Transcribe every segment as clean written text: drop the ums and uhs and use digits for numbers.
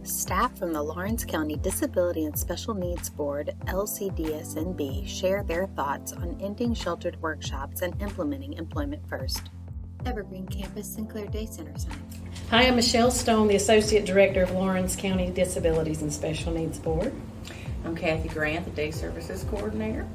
Staff from the Lawrence County Disability and Special Needs Board, CDSNB, share their thoughts on ending sheltered workshops and implementing Employment First. Evergreen Campus Sinclair Day Center sign. Hi, I'm Michelle Stone, the Associate Director of Lawrence County Disabilities and Special Needs Board. I'm Kathy Grant, the Day Services Coordinator.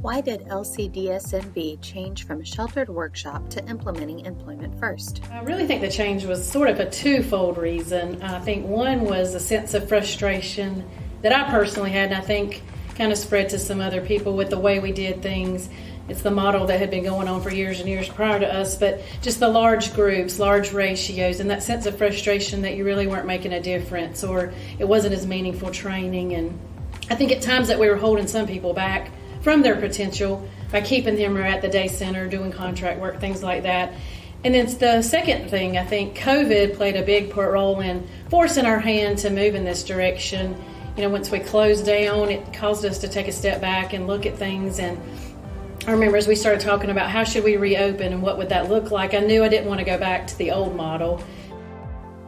Why did CDSNB change from a sheltered workshop to implementing Employment First? I really think the change was sort of a twofold reason. I think one was a sense of frustration that I personally had, and I think kind of spread to some other people with the way we did things. It's the model that had been going on for years and years prior to us, but just the large groups, large ratios, and that sense of frustration that you really weren't making a difference or it wasn't as meaningful training. And I think at times that we were holding some people back from their potential by keeping them at the day center, doing contract work, things like that. And then the second thing, I think COVID played a big role in forcing our hand to move in this direction. You know, once we closed down, it caused us to take a step back and look at things. And I remember as we started talking about how should we reopen and what would that look like, I knew I didn't want to go back to the old model.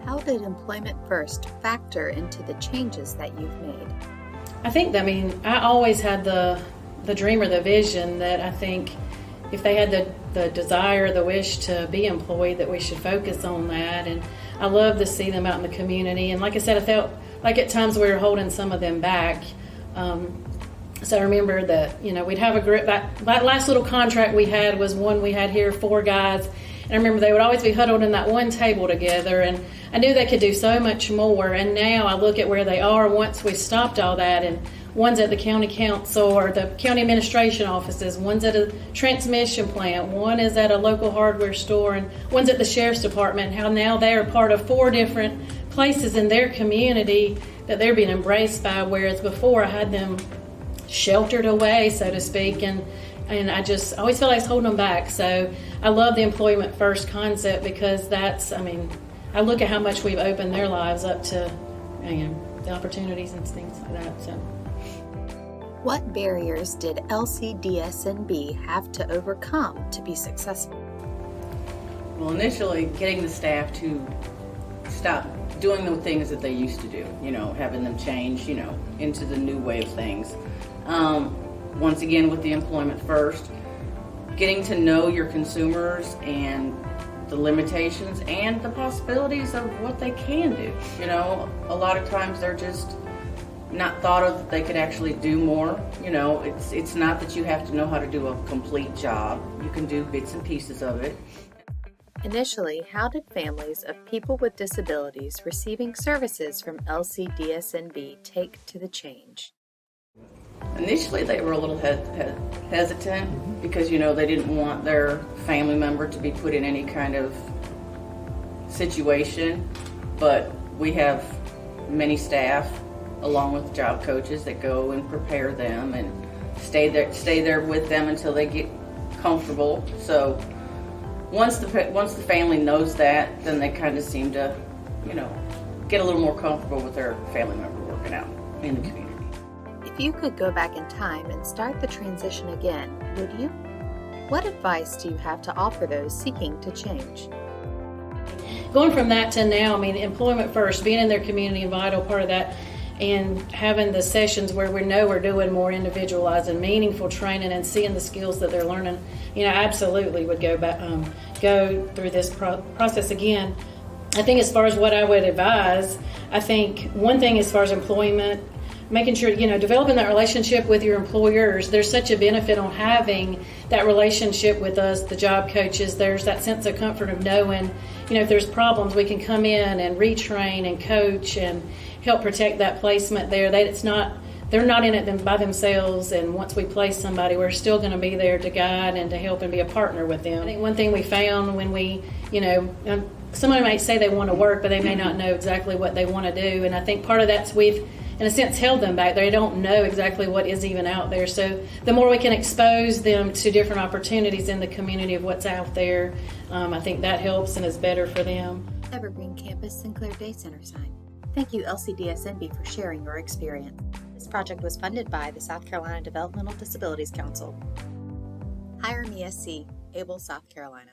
How did Employment First factor into the changes that you've made? I think, I always had the dream or the vision that I think if they had the desire, the wish to be employed, that we should focus on that. And I love to see them out in the community. And like I said, I felt like at times we were holding some of them back. So I remember that, we'd have a group. That last little contract we had was one we had here, 4 guys. And I remember they would always be huddled in that one table together. And I knew they could do so much more. And now I look at where they are once we stopped all that. And one's at the county council or the county administration offices, one's at a transmission plant, one is at a local hardware store, and one's at the sheriff's department. How now they're part of 4 different places in their community that they're being embraced by, whereas before I had them sheltered away, so to speak, and I just always feel like it's holding them back. So I love the Employment First concept because I look at how much we've opened their lives up to the opportunities and things like that. So. What barriers did CDSNB have to overcome to be successful? Well, initially, getting the staff to stop doing the things that they used to do, having them change, into the new way of things. Once again, with the Employment First, getting to know your consumers and the limitations and the possibilities of what they can do. A lot of times they're just not thought of that they could actually do more. It's not that you have to know how to do a complete job. You can do bits and pieces of it. Initially, how did families of people with disabilities receiving services from CDSNB take to the change? Initially, they were a little hesitant because, they didn't want their family member to be put in any kind of situation. But we have many staff along with job coaches that go and prepare them and stay there with them until they get comfortable. So once the family knows that, then they kind of seem to, get a little more comfortable with their family member working out in the community. If you could go back in time and start the transition again, would you? What advice do you have to offer those seeking to change? Going from that to now, Employment First, being in their community, a vital part of that, and having the sessions where we know we're doing more individualized and meaningful training and seeing the skills that they're learning, absolutely would go back, go through this process again. I think as far as what I would advise, I think one thing as far as employment, making sure, developing that relationship with your employers. There's such a benefit on having that relationship with us, the job coaches. There's that sense of comfort of knowing, if there's problems, we can come in and retrain and coach and help protect that placement there. They're not in it by themselves, and once we place somebody, we're still going to be there to guide and to help and be a partner with them. I think one thing we found when we, somebody might say they want to work, but they may not know exactly what they want to do, and I think part of that's we've, in a sense, held them back. They don't know exactly what is even out there. So the more we can expose them to different opportunities in the community of what's out there, I think that helps and is better for them. Evergreen Campus Sinclair Day Center sign. Thank you, CDSNB, for sharing your experience. This project was funded by the South Carolina Developmental Disabilities Council. Hiremesc, Able, South Carolina.